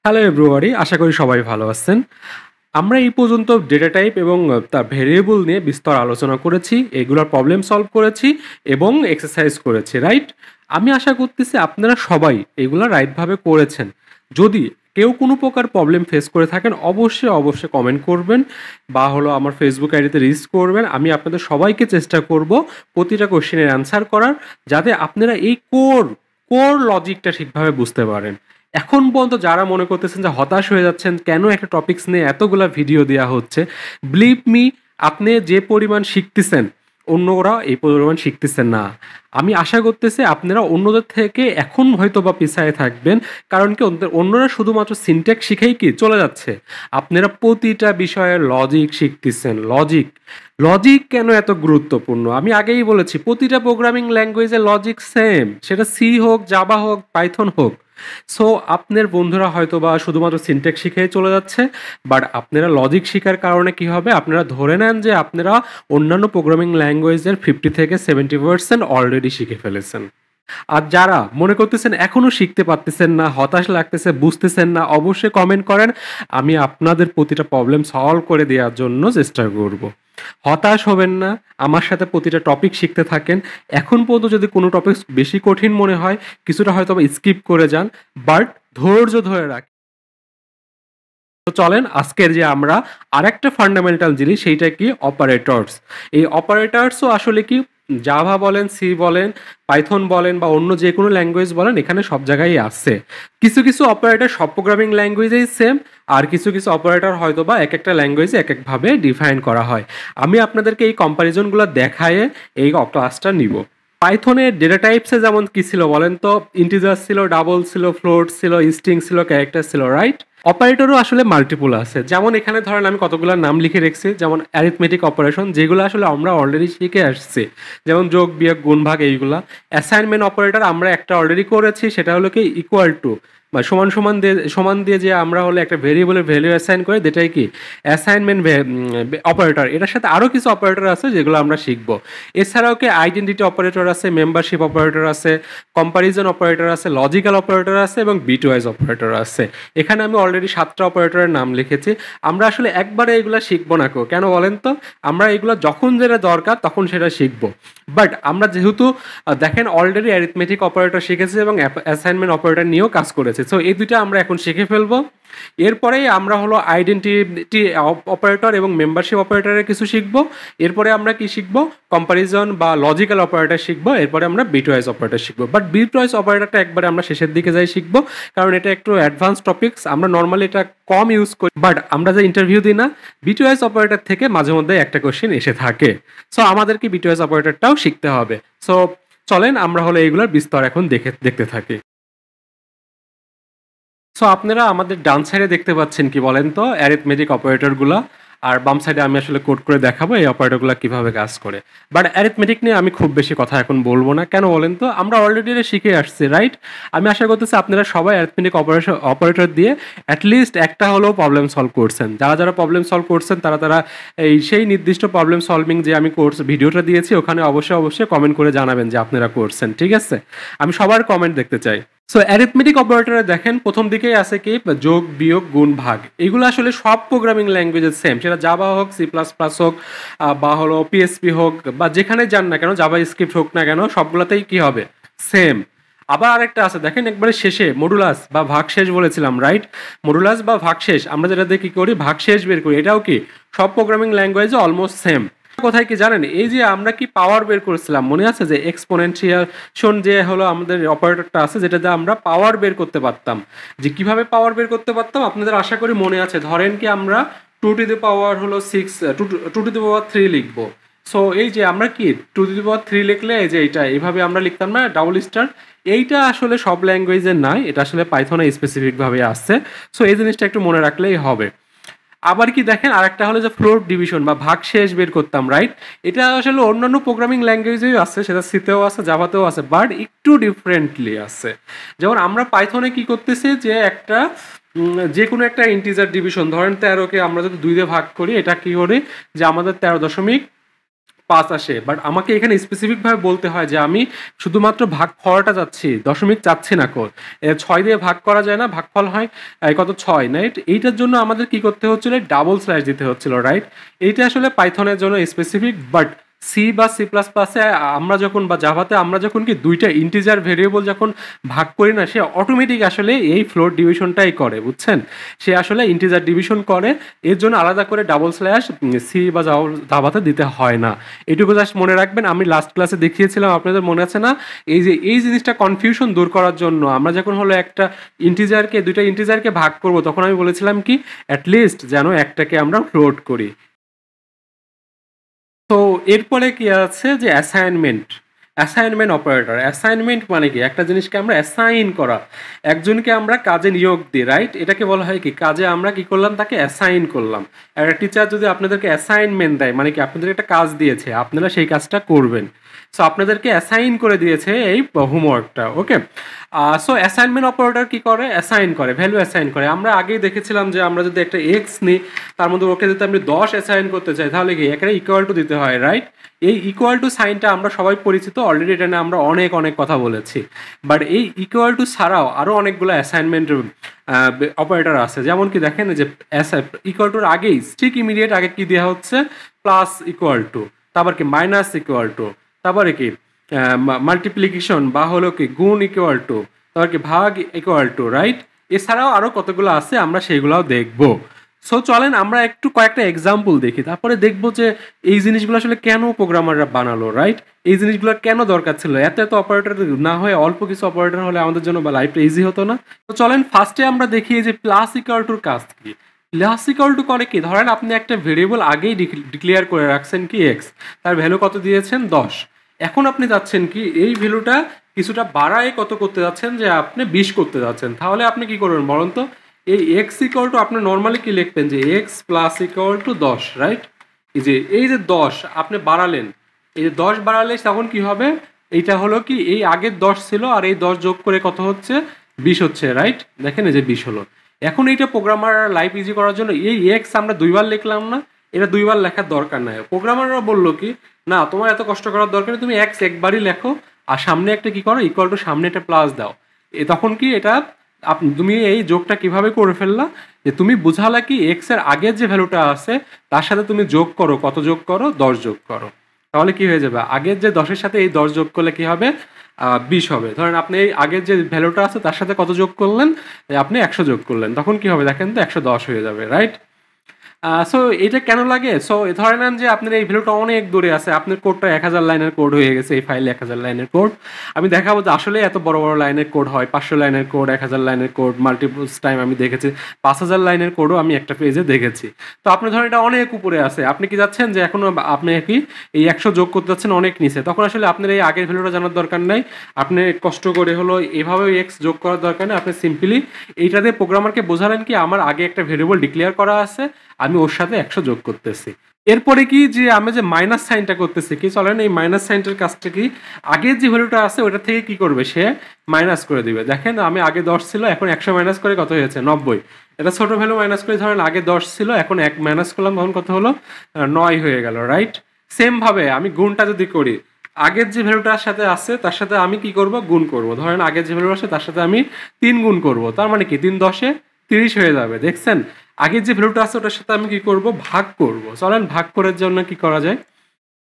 Hello everybody, আশা করি সবাই ভালো আছেন। আমরা এই পর্যন্ত ডেটা টাইপ এবং তার ভেরিয়েবল নিয়ে বিস্তর আলোচনা করেছি, এগুলোর প্রবলেম সলভ করেছি এবং এক্সারসাইজ করেছি, রাইট? আমি আশা করতেছি আপনারা সবাই এগুলো রাইটভাবে করেছেন। যদি কেউ কোনো প্রকার প্রবলেম ফেস করে থাকেন অবশ্যই কমেন্ট করবেন বা আমার ফেসবুক আইডিতে রিচ করবেন। আমি আপনাদের সবাইকে চেষ্টা করব প্রতিটা কোশ্চেনের অ্যান্সার করার, যাতে আপনারা এই কোর কোর লজিকটা ঠিকভাবে বুঝতে পারেন। এখন পর্যন্ত যারা মনে করতেছেন যে হতাশ হয়ে যাচ্ছেন, কেন একটা টপিকস নিয়ে এতগুলা ভিডিও দেওয়া হচ্ছে, বিলিভ মি, আপনি যে পরিমাণ শিখতেছেন অন্যরা এই পরিমাণ শিখতেছেন না। আমি আশা করতেছি আপনারা অন্যদের থেকে এখন হয়তো বা পিছায় থাকবেন, কারণ কি অন্যরা শুধুমাত্র সিনট্যাক্স শিখেই কি চলে যাচ্ছে, আপনারা প্রতিটা বিষয়ে লজিক শিখতেছেন। লজিক লজিক কেন এত গুরুত্বপূর্ণ আমি আগেই বলেছি, প্রতিটা প্রোগ্রামিং ল্যাঙ্গুয়েজে লজিক সেম, সেটা সি হোক, জাভা হোক, পাইথন হোক। সো আপনার বন্ধুরা হয়তো বা শুধুমাত্র সিনট্যাক্স শিখেই চলে যাচ্ছে, বাট আপনারা লজিক শেখার কারণে কি হবে, আপনারা ধরে নেন যে আপনারা অন্যান্য প্রোগ্রামিং ল্যাঙ্গুয়েজের 50 থেকে 70% অলরেডি শিখে ফেলেছেন। আর যারা মনে করতেছেন এখনো শিখতে পারতেছেন না, হতাশ লাগতেছে, বুঝতেছেন না, অবশ্যই কমেন্ট করেন, আমি আপনাদের প্রতিটা প্রবলেম সলভ করে দেওয়ার জন্য চেষ্টা করব। হতাশ হবেন না, আমার সাথে প্রতিটা টপিক শিখতে থাকেন। এখন পর্যন্ত যদি কোনো টপিক বেশি কঠিন মনে হয়, কিছুটা হয়তো স্কিপ করে যান, বাট ধৈর্য ধরে রাখ। তো চলেন আজকের যে আমরা আরেকটা ফান্ডামেন্টাল জিনিস, সেইটা কি অপারেটরস। এই অপারেটরসও আসলে কি, জাভা বলেন, সি বলেন, পাইথন বলেন বা অন্য যে কোনো ল্যাঙ্গুয়েজ বলেন, এখানে সব জায়গায় আছে। কিছু কিছু অপারেটর সব প্রোগ্রামিং ল্যাঙ্গুয়েজেই সেম, আর কিছু কিছু অপারেটর হয়তো বা এক একটা ল্যাঙ্গুয়েজে এক একভাবে ডিফাইন করা হয়। আমি আপনাদেরকে এই কম্প্যারিজনগুলো দেখায়ে এই ক্লাসটা নিব। পাইথনের ডেটা টাইপসে যেমন কি ছিল বলেন তো, ইন্টিজার ছিল, ডাবল ছিল, ফ্লোট ছিল, স্ট্রিং ছিল, ক্যারেক্টার ছিল, রাইট? অপারেটরও আসলে মাল্টিপুল আছে, যেমন এখানে ধরেন আমি কতগুলো নাম লিখে রেখেছি, যেমন অ্যারিথমেটিক অপারেশন, যেগুলো আসলে আমরা অলরেডি শিখে আসছি, যেমন যোগ, বিয়োগ, গুণ, ভাগ, এইগুলা। অ্যাসাইনমেন্ট অপারেটর আমরা একটা অলরেডি করেছি, সেটা হলো কি ইকুয়াল টু বা সমান দিয়ে যে আমরা একটা ভেরিয়েবলের ভ্যালু অ্যাসাইন করি, যেটাই কি অ্যাসাইনমেন্ট অপারেটর। এটার সাথে আরও কিছু অপারেটর আছে যেগুলো আমরা শিখবো। এছাড়াও কি আইডেন্টিটি অপারেটর আছে, মেম্বারশিপ অপারেটর আছে, কম্পারিজন অপারেটর আছে, লজিক্যাল অপারেটর আছে এবং বিটওয়াইজ অপারেটর আছে। এখানে আমি অলরেডি 7টা অপারেটরের নাম লিখেছি। আমরা আসলে একবারে এগুলো শিখবো না, কেন বলেন তো, আমরা এগুলো যখন যেটা দরকার তখন সেটা শিখবো। বাট আমরা যেহেতু দেখেন অলরেডি অ্যারিথমেটিক অপারেটর শিখেছি এবং অ্যাসাইনমেন্ট অপারেটর নিয়েও কাজ করেছে, সো এই দুইটা আমরা এখন শিখে ফেলবো। এরপরেই আমরা আইডেন্টিটি অপারেটর এবং মেম্বারশিপ অপারেটরের কিছু শিখবো। এরপরে আমরা কি শিখবো, কম্পারিজন বা লজিক্যাল অপারেটর শিখবো। এরপরে আমরা বিটওয়াইজ অপারেটর শিখবো, বাট বিটওয়াইজ অপারেটরটা একবারে আমরা শেষের দিকে যাই শিখবো, কারণ এটা একটু অ্যাডভান্স টপিকস, আমরা নর্মালি এটা কম ইউজ করি। বাট আমরা যে ইন্টারভিউ দিই না, বিটওয়াইজ অপারেটর থেকে মাঝে মধ্যে একটা কোশ্চেন এসে থাকে, সো আমাদেরকে বিটওয়াইজ অপারেটরটাও শিখতে হবে। সো চলেন আমরা এইগুলোর বিস্তার এখন দেখতে থাকি। সো আপনারা আমাদের ডান সাইডে দেখতে পাচ্ছেন কি বলেন তো, অ্যারিথমেটিক অপারেটরগুলো, আর বাম সাইডে আমি আসলে কোড করে দেখাবো এই অপারেটরগুলো কিভাবে কাজ করে। বাট অ্যারিথমেটিক নিয়ে আমি খুব বেশি কথা এখন বলবো না, কেন বলেন তো, আমরা অলরেডি এটা শিখে আসছি, রাইট? আমি আশা করতেছি আপনারা সবাই অ্যারিথমেটিক অপারেটর দিয়ে অ্যাটলিস্ট একটা হলেও প্রবলেম সলভ করছেন। যারা যারা প্রবলেম সলভ করছেন তারা সেই নির্দিষ্ট প্রবলেম সলভিং যে আমি ভিডিওটা দিয়েছি, ওখানে অবশ্যই কমেন্ট করে জানাবেন যে আপনারা করছেন, ঠিক আছে? আমি সবার কমেন্ট দেখতে চাই। সো অ্যারিথমেটিক অপারেটরে দেখেন প্রথম দিকেই আছে কি, যোগ, বিয়োগ, গুণ, ভাগ। এগুলো আসলে সব প্রোগ্রামিং ল্যাঙ্গুয়েজের সেম, সেটা জাভা হোক, C++ হোক বা পিএসপি হোক, বা যেখানে যান না কেন, জাভা স্ক্রিপ্ট হোক না কেন, সবগুলোতেই কি হবে, সেম। আবার আরেকটা আছে দেখেন, একবারে শেষে মডুলাস বা ভাগশেষ বলেছিলাম, রাইট? মডুলাস বা ভাগশেষ, আমরা যেটা দিয়ে কি করি, ভাগশেষ বের করি, এটাও কি সব প্রোগ্রামিং ল্যাঙ্গুয়েজে অলমোস্ট সেম। কোথায় কি জানেন, এই যে আমরা কি পাওয়ার বের করেছিলাম, মনে আছে যে এক্সপোনেনশিয়াল যে আমাদের অপারেটরটা আছে, যেটাতে আমরা পাওয়ার বের করতে পারতাম। যে কিভাবে পাওয়ার বের করতে পারতাম আপনাদের আশা করি মনে আছে। ধরেন কি আমরা 2^6 2^3 লিখবো। সো এই যে আমরা কি 2^3 লিখলে এই যে এইভাবে আমরা লিখতাম না, ডাবল স্টার। এইটা আসলে সব ল্যাঙ্গুয়েজের নাই, এটা আসলে পাইথনে স্পেসিফিকভাবে আসছে। সো এই জিনিসটা একটু মনে রাখলেই হবে। আবার কি দেখেন, আরেকটা হলো যে ফ্লোট ডিভিশন বা ভাগশেষ বের করতাম, রাইট? এটা আসলে অন্যান্য প্রোগ্রামিং ল্যাঙ্গুয়েজেও আছে, সেটা সিতেও আছে, জাভাতেও আছে, বাট একটু ডিফারেন্টলি আছে। যেমন আমরা পাইথনে কি করতেছি, যে যে কোনো একটা ইন্টিজার ডিভিশন, ধরেন 13কে আমরা যদি 2 দিয়ে ভাগ করি, এটা কি করি, যে আমাদের 13.5 5 আসে, বাট আমাকে এখানে স্পেসিফিকভাবে বলতে হয় যে আমি শুধুমাত্র ভাগফলটা চাচ্ছি, দশমিক চাচ্ছি না। 6 দিয়ে ভাগ করা যায় না, ভাগফল হয় কত 6, রাইট? এইটার জন্য আমাদের কি করতে হচ্ছিল, ডাবল স্ল্যাশ দিতে হচ্ছিল, রাইট? এইটা আসলে পাইথনের জন্য স্পেসিফিক, বাট সি বা সি প্লাস প্লাসে আমরা যখন বা জাভাতে আমরা যখন কি দুইটা ইন্টিজার ভেরিয়েবল যখন ভাগ করি না, সে অটোমেটিক আসলে এই ফ্লোট ডিভিশনটাই করে, বুঝছেন? সে আসলে ইন্টিজার ডিভিশন করে, এর জন্য আলাদা করে ডাবল স্ল্যাশ সি বা জাভাতে দিতে হয় না। এটুকু জাস্ট মনে রাখবেন। আমি লাস্ট ক্লাসে দেখিয়েছিলাম, আপনাদের মনে আছে না? এই জিনিসটা কনফিউশন দূর করার জন্য আমরা যখন হলো একটা দুইটা ইন্টিজারকে ভাগ করব, তখন আমি বলেছিলাম কি অ্যাটলিস্ট যেন একটাকে আমরা ফ্লোট করি। তো এরপরে কি আছে যে অ্যাসাইনমেন্ট অপারেটর। অ্যাসাইনমেন্ট মানে কি, একটা জিনিসকে আমরা অ্যাসাইন করা, একজনকে আমরা কাজে নিয়োগ দিই, রাইট? এটাকে বলা হয় কি, কাজে আমরা কি করলাম, তাকে অ্যাসাইন করলাম। একটা টিচার যদি আপনাদেরকে অ্যাসাইনমেন্ট দেয়, মানে কি আপনাদের একটা কাজ দিয়েছে, আপনারা সেই কাজটা করবেন। সো আপনাদেরকে অ্যাসাইন করে দিয়েছে এই হোমওয়ার্কটা, ওকে? সো অ্যাসাইনমেন্ট অপারেটর কি করে, অ্যাসাইন করে, ভ্যালু অ্যাসাইন করে। আমরা আগেই দেখেছিলাম যে আমরা যদি একটা এক্স নিই, তার মধ্যে ওকে যদি আমি 10 অ্যাসাইন করতে চাই, তাহলে কি এখানে ইকুয়াল টু দিতে হয়, রাইট? এই ইকুয়াল টু সাইনটা আমরা সবাই পরিচিত, অলরেডি এটা নিয়ে আমরা অনেক কথা বলেছি। বাট এই ইকুয়াল টু ছাড়াও আরও অনেকগুলো অ্যাসাইনমেন্ট অপারেটর আছে। যেমন কি দেখেন যে ইকুয়াল টুর আগেই ঠিক ইমিডিয়েট আগে কি দেওয়া হচ্ছে, প্লাস ইকুয়াল টু, তারপর কি মাইনাস ইকুয়াল টু, তারপরে কি মাল্টিপ্লিকেশন বা হলো কি গুণ ইকুয়াল টু, তারপর কি ভাগ ইকুয়াল টু, রাইট? এছাড়াও আরও কতগুলো আছে, আমরা সেইগুলোও দেখবো। সো চলেন আমরা একটু কয়েকটা এক্সাম্পল দেখি, তারপরে দেখবো যে এই জিনিসগুলো আসলে কেন প্রোগ্রামাররা বানালো, রাইট? এই জিনিসগুলো কেন দরকার ছিল, এত অপারেটর না হয়ে অল্প কিছু অপারেটর হলে আমাদের জন্য বা লাইফটা ইজি হতো না? তো চলেন ফার্স্টে আমরা দেখি যে প্লাস ইকুয়াল টুর কাজ কি। প্লাস ইকুয়াল টু করে কি, ধরেন আপনি একটা ভেরিয়েবল আগেই ডিক্লেয়ার করে রাখছেন কি এক্স, তার ভ্যালু কত দিয়েছেন 10। এখন আপনি যাচ্ছেন কি এই ভ্যালুটা কিছুটা বাড়ায় কত করতে যাচ্ছেন, যে আপনি 20 করতে যাচ্ছেন। তাহলে আপনি কি করবেন বলুন তো? এই এক্স ইকুয়াল টু আপনি নর্মালি কি লিখবেন, যে x plus equal to 10, right? এই যে 10 আপনি বাড়ালেন, এই যে 10 বাড়ালে তখন কি হবে, এইটা হলো কি এই আগের 10 ছিল আর এই 10 যোগ করে কত হচ্ছে, 20 হচ্ছে, রাইট? দেখেন এই যে 20 হলো। এখন এইটা প্রোগ্রামার লাইফ ইজি করার জন্য এই এক্স আমরা দুইবার লিখলাম না, এটা দুইবার লেখার দরকার নাই। প্রোগ্রামাররা বললো কি, না তোমার এত কষ্ট করার দরকার নেই, তুমি এক্স একবারই লেখো আর সামনে একটা কি করো, ইকুয়াল টু সামনে একটা প্লাস দাও। তখন কি এটা তুমি এই যোগটা কিভাবে করে ফেললা, যে তুমি বুঝালা কি এক্স এর আগের যে ভ্যালুটা আছে তার সাথে তুমি যোগ করো, কত যোগ করো, 10 যোগ করো। তাহলে কি হয়ে যাবে, আগের যে 10-এর সাথে এই 10 যোগ করলে কি হবে, 20 হবে। ধরেন আপনি এই আগের যে ভ্যালুটা আছে তার সাথে কত যোগ করলেন, আপনি 100 যোগ করলেন, তখন কি হবে দেখেন তো, 110 হয়ে যাবে, রাইট? সো এটা কেন লাগে, সো ধরে নেন যে আপনার এই ভ্যালুটা অনেক দূরে আছে, আপনার কোডটা 1000 লাইনের কোড হয়ে গেছে, এই ফাইলে 1000 লাইনের কোড। আমি দেখাবো যে আসলে এত বড় বড় লাইনের কোড হয়, 500 লাইনের কোড, 1000 লাইনের কোড, মাল্টিপলস টাইম আমি দেখেছি, 5000 লাইনের কোডও আমি একটা পেজে দেখেছি। তো আপনি ধরেন এটা অনেক উপরে আছে, আপনি কি যাচ্ছেন যে এখন আপনি কি এই 100 যোগ করতে যাচ্ছেন অনেক নিচে, তখন আসলে আপনার এই আগের ভ্যালুটা জানার দরকার নাই, আপনি কষ্ট করে হলো এভাবে এক্স যোগ করার দরকার নেই, আপনি সিম্পলি এইটা দিয়ে প্রোগ্রামারকে বোঝালেন কি আমার আগে একটা ভেরিয়েবল ডিক্লেয়ার করা আছে, আমি ওর সাথে 100 যোগ করতেছি। এরপরে কি যে আমি যে মাইনাস সাইনটা করতেছি, কি চলেন এই মাইনাস সাইনটার কাজটা কি, আগের যে ভ্যালুটা আছে ওটা থেকে কি করবে, সে মাইনাস করে দিবে। দেখেন আমি আগে 10 ছিল, এখন 100 মাইনাস করে কত হয়েছে, 90। এটা ছোট ভ্যালু মাইনাস করে, ধরেন আগে 10 ছিল, এখন 1 মাইনাস করলাম, তখন কত হলো, 9 হয়ে গেল, রাইট? সেম ভাবে আমি গুণটা যদি করি, আগের যে ভ্যালুটার সাথে আছে তার সাথে আমি কি করব, গুণ করব। ধরেন আগের যে ভ্যালু আছে তার সাথে আমি 3 গুণ করব, তার মানে কি 3 10-এ 30 হয়ে যাবে। দেখছেন আগের যে ভ্যালুটা আছে ওটার সাথে আমি কি করব, ভাগ করব। চলেন ভাগ করার জন্য কি করা যায়,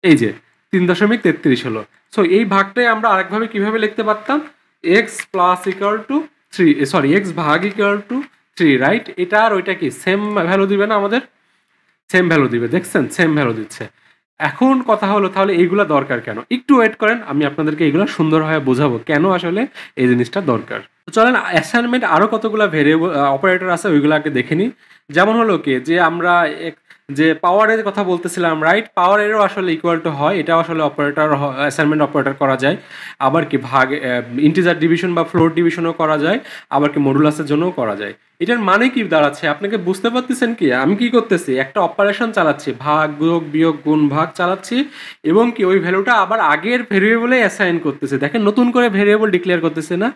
এই যে 3.33 হলো। সো এই ভাগটাই আমরা আরেকভাবে কিভাবে লিখতে পারতাম, x plus equal to 3, sorry x ভাগ ইকুয়াল টু 3, রাইট? এটা আর ওইটা কি সেম ভ্যালু দিবে না, আমাদের সেম ভ্যালু দিবে, দেখছেন সেম ভ্যালু দিচ্ছে। এখন কথা হলো তাহলে এইগুলা দরকার কেন, একটু ওয়েট করেন, আমি আপনাদেরকে এইগুলো সুন্দরভাবে বোঝাবো কেন আসলে এই জিনিসটা দরকার। তো চলেন অ্যাসাইনমেন্ট আরও কতগুলো ভেরিয়েবল অপারেটর আছে ওইগুলো আগে দেখে নিই। যেমন হলো কি যে আমরা যে পাওয়ারের কথা বলতেছিলাম, রাইট? পাওয়ারেরও আসলে ইকুয়াল টু হয়, এটাও আসলে অপারেটর অ্যাসাইনমেন্ট অপারেটর করা যায়। আবার কি ভাগ ইন্টিজার ডিভিশন বা ফ্লোর ডিভিশনও করা যায়, আবার কি মডুলাসের জন্যও করা যায়। এটার মানে কি দাঁড়াচ্ছে, আপনাকে বুঝতে পারতেছেন কি, আমি কি করতেছি, একটা অপারেশন চালাচ্ছি, ভাগ যোগ বিয়োগ গুণ ভাগ চালাচ্ছি, এবং কি ওই ভ্যালুটা আবার আগের ভেরিয়েবলে অ্যাসাইন করতেছে। দেখেন নতুন করে ভেরিয়েবল ডিক্লেয়ার করতেছে না,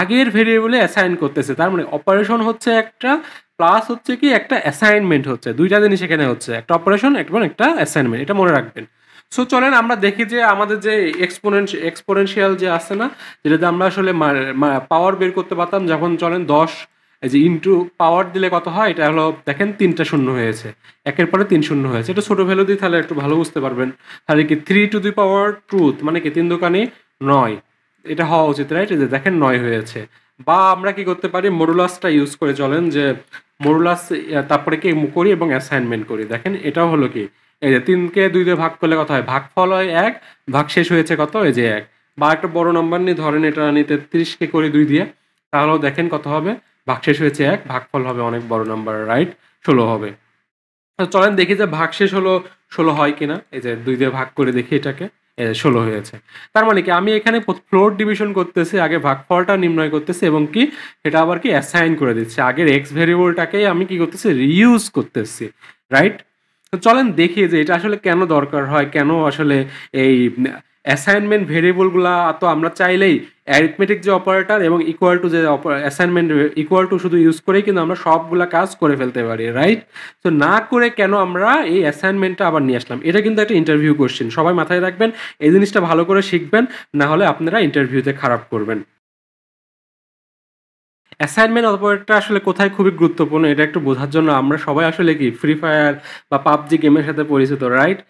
আগের ভেরিয়েবলে অ্যাসাইন করতেছে। তার মানে অপারেশন হচ্ছে একটা, প্লাস হচ্ছে কি একটা অ্যাসাইনমেন্ট হচ্ছে, দুইটা জিনিস এখানে হচ্ছে, একটা অপারেশন এবং একটা অ্যাসাইনমেন্ট, এটা মনে রাখবেন। সো চলেন আমরা দেখি যে আমাদের যে এক্সপোনেনশিয়াল যে আছে না, যেটাতে আমরা আসলে পাওয়ার বের করতে পারতাম, যখন চলেন 10 এই যে ইনটু পাওয়ার দিলে কত হয়, এটা হলো দেখেন 3টা শূন্য হয়েছে, একের পরে 3 শূন্য হয়েছে। এটা ছোট ভ্যালু দিয়ে তাহলে একটু ভালো বুঝতে পারবেন। তাহলে কি 3 টু দি পাওয়ার ট্রুথ মানে কি 3 দোকানে 9, এটা হওয়া উচিত, রাইট? এই যে দেখেন 9 হয়েছে। বা আমরা কি করতে পারি, মডুলাসটা ইউজ করে চলেন, যে মডুলাস তারপরে কি করি এবং অ্যাসাইনমেন্ট করি। দেখেন এটাও হলো কি, এই যে 3কে 2 দিয়ে ভাগ করলে কত হয়, ভাগফল হয় 1, ভাগ শেষ হয়েছে কত, এই যে 1। বা একটা বড় নাম্বার নিয়ে ধরেন এটা নিয়ে 33কে করি 2 দিয়ে, তাহলেও দেখেন কত হবে, ভাগশেষ হয়েছে 1, ভাগফল হবে অনেক বড় নাম্বার, রাইট? 16 হবে। তো চলেন দেখি যে ভাগশেষ হলো 16 হয় কিনা। এই যে 2 দিয়ে ভাগ করে দেখি এটাকে, 16 হয়েছে। তার মানে কি আমি এখানে ফ্লোর ডিভিশন করতেছি, আগে ভাগফলটা নির্ণয় করতেছি এবং কি এটা আবার কি অ্যাসাইন করে দিচ্ছি। আগের এক্স ভেরিয়েবলটাকেই আমি কি করতেছি, রিইউজ করতেছি, রাইট? তো চলেন দেখি যে এটা আসলে কেন দরকার হয়, কেন আসলে এই অ্যাসাইনমেন্ট ভেরিয়েবলগুলা তো আমরা চাইলেই অ্যারিথমেটিক যে অপারেটর এবং ইকুয়াল টু যে অ্যাসাইনমেন্ট ইকুয়াল টু শুধু ইউজ করেই কিন্তু আমরা সবগুলা কাজ করে ফেলতে পারি, রাইট? তো না করে কেন আমরা এই অ্যাসাইনমেন্টটা আবার নিয়ে আসলাম, এটা কিন্তু একটা ইন্টারভিউ কোশ্চেন, সবাই মাথায় রাখবেন, এই জিনিসটা ভালো করে শিখবেন, না হলে আপনারা ইন্টারভিউতে খারাপ করবেন। অ্যাসাইনমেন্ট অপারেটরটা আসলে কোথায় খুবই গুরুত্বপূর্ণ এটা একটু বোঝার জন্য আমরা সবাই আসলে কি ফ্রি ফায়ার বা পাবজি গেমের সাথে পরিচিত, রাইট?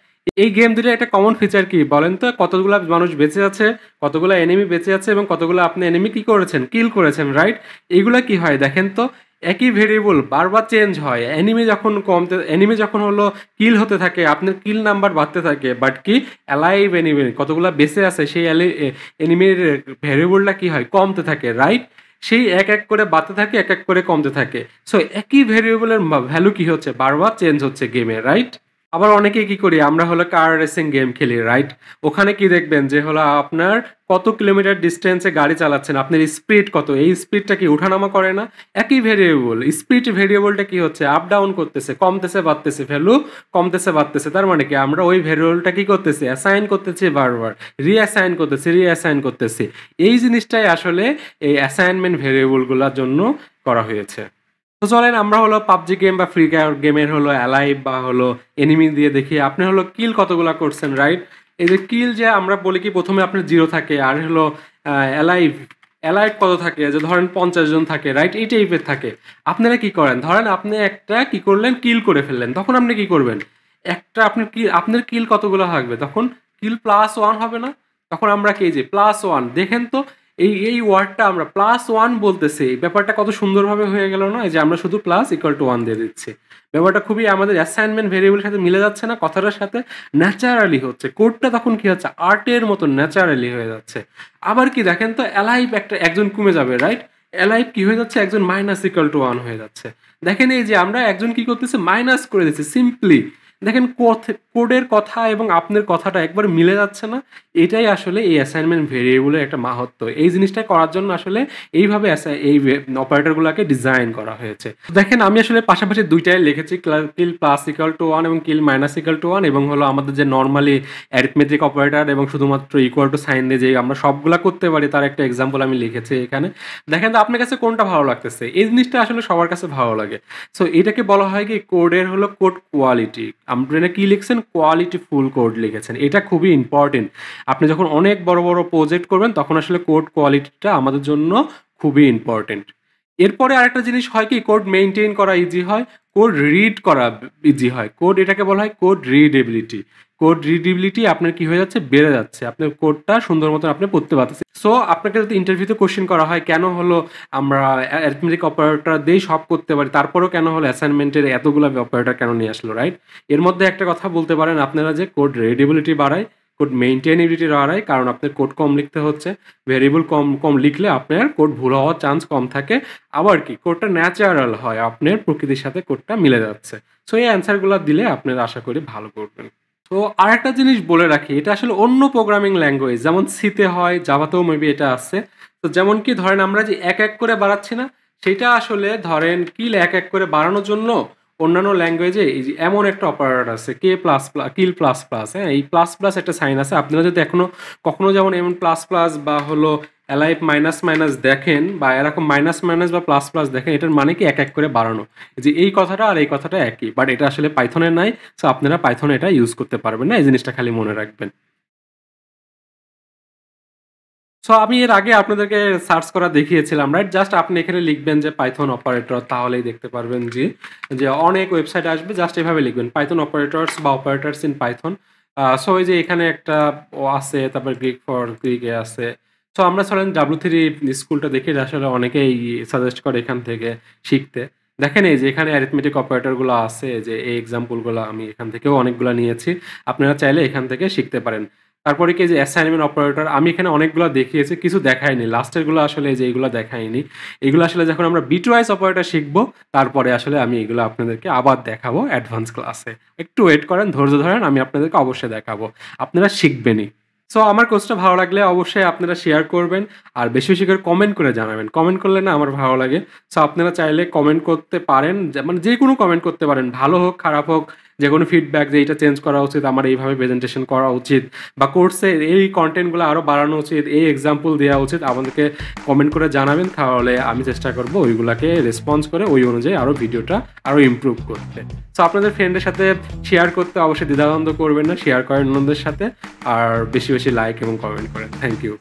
এই গেম দুটো একটা কমন ফিচার কি বলেন তো, কতগুলা মানুষ বেঁচে আছে, কতগুলা এনিমি বেঁচে আছে এবং কতগুলো আপনি এনিমি কি করেছেন, কিল করেছেন, রাইট? এইগুলা কি হয় দেখেন তো, একই ভেরিয়েবল বারবার চেঞ্জ হয়। এনিমি যখন হলো কিল হতে থাকে, আপনার কিল নাম্বার বাড়তে থাকে, বাট কি অ্যালাইভ এনিমি কতগুলা বেঁচে আছে সেই এনিমির ভেরিয়েবলটা কি হয়, কমতে থাকে, রাইট? সেই এক এক করে বাড়তে থাকে, এক এক করে কমতে থাকে। সো একই ভেরিয়েবলের ভ্যালু কি হচ্ছে, বারবার চেঞ্জ হচ্ছে গেমে, রাইট? আবার অনেকে কি করি আমরা হলো কার রেসিং গেম খেলি, রাইট? ওখানে কি দেখবেন যে হলো আপনার কত কিলোমিটার ডিস্টেন্সে গাড়ি চালাচ্ছেন, আপনার স্পিড কত, এই স্পিডটা কি ওঠানামা করে না? একই ভেরিয়েবল, স্পিড ভেরিয়েবলটা কি হচ্ছে, আপ ডাউন করতেছে, কমতেছে বাড়তেছে, ভ্যালু কমতেছে বাড়তেছে। তার মানে কি আমরা ওই ভেরিয়েবলটা কি করতেছি, অ্যাসাইন করতেছি, বারবার রিঅ্যাসাইন করতেছি। এই জিনিসটাই আসলে এই অ্যাসাইনমেন্ট ভেরিয়েবলগুলোর জন্য করা হয়েছে। তো চলেন আমরা হলো পাবজি গেম বা ফ্রি ফায়ার গেমের হলো অ্যালাইভ বা হলো এনিমি দিয়ে দেখি আপনি হলো কিল কতগুলা করছেন, রাইট? এই যে কিল যে আমরা বলি কি প্রথমে আপনার 0 থাকে, আর হলো অ্যালাইভ অ্যালাইভ কত থাকে, যে ধরেন 50 জন থাকে, রাইট? এই টাইপের থাকে। আপনারা কি করেন, ধরেন আপনি একটা কি করলেন, কিল করে ফেললেন, তখন আপনি কি করবেন, একটা আপনার কিল কতগুলো থাকবে, তখন কিল +1 হবে না? তখন আমরা কি, যে +1 দেখেন তো, এই ওয়ার্ডটা আমরা +1 বলতেছি, এই ব্যাপারটা কত সুন্দরভাবে হয়ে গেল না? এই যে আমরা শুধু প্লাস ইকুয়াল টু 1 দিয়ে দিচ্ছি, ব্যাপারটা খুবই আমাদের অ্যাসাইনমেন্ট ভেরিয়েবলের সাথে মিলে যাচ্ছে না, কথাটার সাথে ন্যাচারালি হচ্ছে, কোডটা তখন কি হচ্ছে, আর্টের মতো ন্যাচারালি হয়ে যাচ্ছে। আবার কি দেখেন তো, অ্যালাইভ একজন কমে যাবে, রাইট? অ্যালাইভ কি হয়ে যাচ্ছে, একজন -1 হয়ে যাচ্ছে। দেখেন এই যে আমরা একজন কি করতেছে, মাইনাস করে দিচ্ছি সিম্পলি। দেখেন কোডের কথা এবং আপনার কথাটা একবার মিলে যাচ্ছে না? এটাই আসলে এই অ্যাসাইনমেন্ট ভেরিয়েবলের একটা মাহাত্ম্য। এই জিনিসটা করার জন্য আসলে এইভাবে এই অপারেটরগুলোকে ডিজাইন করা হয়েছে। দেখেন আমি আসলে পাশাপাশি 2টাই লিখেছি, কিল +1 এবং কিল -1 এবং হলো আমাদের যে নরমালি অ্যারিথমেটিক অপারেটর এবং শুধুমাত্র ইকুয়াল টু সাইন দিয়ে যে আমরা সবগুলা করতে পারি তার একটা এক্সাম্পল আমি লিখেছি এখানে। দেখেন তো আপনার কাছে কোনটা ভালো লাগতেছে? এই জিনিসটা আসলে সবার কাছে ভালো লাগে। সো এটাকে বলা হয় কি, কোডের হলো কোড কোয়ালিটি। আপনারা কি লিখছেন, কোয়ালিটিফুল কোড লিখেছেন, এটা খুবই ইম্পর্টেন্ট। আপনি যখন অনেক বড় বড় প্রজেক্ট করবেন তখন আসলে কোড কোয়ালিটিটা আমাদের জন্য খুবই ইম্পর্টেন্ট। এরপরে আরেকটা জিনিস হয় কি, কোড মেইনটেইন করা ইজি হয়, কোড রিড করা ইজি হয়। কোড এটাকে বলা হয় কোড রিডেবিলিটি। কোড রিডেবিলিটি আপনার কি হয়ে যাচ্ছে, বেড়ে যাচ্ছে, আপনার কোডটা সুন্দর মতো আপনি পড়তে পারতেছেন। সো আপনাকে যদি ইন্টারভিউতে কোশ্চেন করা হয় কেন হলো আমরা অ্যারিথমেটিক অপারেটর দিয়েই সব করতে পারি, তারপরেও কেন হলো অ্যাসাইনমেন্টের এতগুলো অপারেটর কেন নিয়ে আসলো, রাইট? এর মধ্যে একটা কথা বলতে পারেন আপনারা যে কোড রিডেবিলিটি বাড়ায়, কোড মেইনটেনেবিলিটি বাড়ায়, কারণ আপনার কোড কম লিখতে হচ্ছে, ভেরিয়েবল কম কম লিখলে আপনার কোড ভুল হওয়ার চান্স কম থাকে। আবার কি কোডটা ন্যাচারাল হয়, আপনার প্রকৃতির সাথে কোডটা মিলে যাচ্ছে। সো এই অ্যান্সারগুলো দিলে আপনারা আশা করি ভালো করবেন। তো আরেকটা জিনিস বলে রাখি, এটা আসলে অন্য প্রোগ্রামিং ল্যাঙ্গুয়েজ যেমন সিতে হয়, জাভাতেও মেবি এটা আছে। তো যেমন কি ধরেন আমরা যে এক এক করে বাড়াচ্ছি না, সেটা আসলে ধরেন কিল এক এক করে বাড়ানোর জন্য অন্যান্য ল্যাঙ্গুয়েজে এই যে এমন একটা অপারেটর আছে কিল প্লাস প্লাস, হ্যাঁ? এই প্লাস প্লাস একটা সাইন আছে, আপনারা যদি কখনো যেমন এমন প্লাস প্লাস বা হলো অ্যালাইভ মাইনাস মাইনাস দেখেন বা এরকম মাইনাস মাইনাস বা প্লাস প্লাস দেখেন, এটার মানে কি এক এক করে বাড়ানো, যে এই কথাটা আর এই কথাটা একই, বাট এটা আসলে পাইথনে নাই। সো আপনারা পাইথনে এটা ইউজ করতে পারবেন না, এই জিনিসটা খালি মনে রাখবেন। সো আমি এর আগে আপনাদেরকে সার্চ করা দেখিয়েছিলাম, রাইট? জাস্ট আপনি এখানে লিখবেন যে পাইথন অপারেটর, তাহলেই দেখতে পারবেন যে অনেক ওয়েবসাইট আসবে। জাস্ট এভাবে লিখবেন পাইথন অপারেটরস বা অপারেটরস ইন পাইথন। সো এই যে এখানে একটা ও আছে, তারপর গ্রিক ফর গ্রিকে আছে। সো আমরা ধরেন W3 স্কুলটা দেখি, আসলে অনেকেই সাজেস্ট করে এখান থেকে শিখতে। দেখেন এই যে এখানে অ্যারিথমেটিক অপারেটরগুলো আছে, যে এই এক্সাম্পলগুলো আমি এখান থেকেও অনেকগুলো নিয়েছি। আপনারা চাইলে এখান থেকে শিখতে পারেন। তারপরে কি যে অ্যাসাইনমেন্ট অপারেটর, আমি এখানে অনেকগুলো দেখিয়েছি, কিছু দেখাইনি। লাস্টের গুলো আসলে এই যে এগুলো দেখাইনি। এগুলো আসলে যখন আমরা বিটওয়াইজ অপারেটর শিখবো, তারপরে আসলে আমি এগুলো আপনাদেরকে আবার দেখাবো অ্যাডভান্স ক্লাসে। একটু ওয়েট করেন, ধৈর্য ধরেন, আমি আপনাদেরকে অবশ্যই দেখাবো। আপনারা শিখবেনই। সো আমার কোর্সটা ভালো লাগলে অবশ্যই আপনারা শেয়ার করবেন, আর বেশি বেশি করে কমেন্ট করে জানাবেন। কমেন্ট করলে না আমার ভালো লাগে। সো আপনারা চাইলে কমেন্ট করতে পারেন, মানে যে কোনো কমেন্ট করতে পারেন, ভালো হোক খারাপ হোক, যে কোনো ফিডব্যাক, যে এইটা চেঞ্জ করা উচিত, আমার এইভাবে প্রেজেন্টেশন করা উচিত, বা কোর্সে এই কন্টেন্টগুলো আরও বাড়ানো উচিত, এই এক্সাম্পল দেওয়া উচিত, আমাদেরকে কমেন্ট করে জানাবেন। তাহলে আমি চেষ্টা করবো ওইগুলাকে রেসপন্স করে ওই অনুযায়ী আরও ভিডিওটা আরও ইমপ্রুভ করতে। সো আপনাদের ফ্রেন্ডের সাথে শেয়ার করতে অবশ্যই দ্বিধাদ্বন্দ্ব করবেন না, শেয়ার করেন অন্যদের সাথে, আর বেশি বেশি লাইক এবং কমেন্ট করেন। Thank you.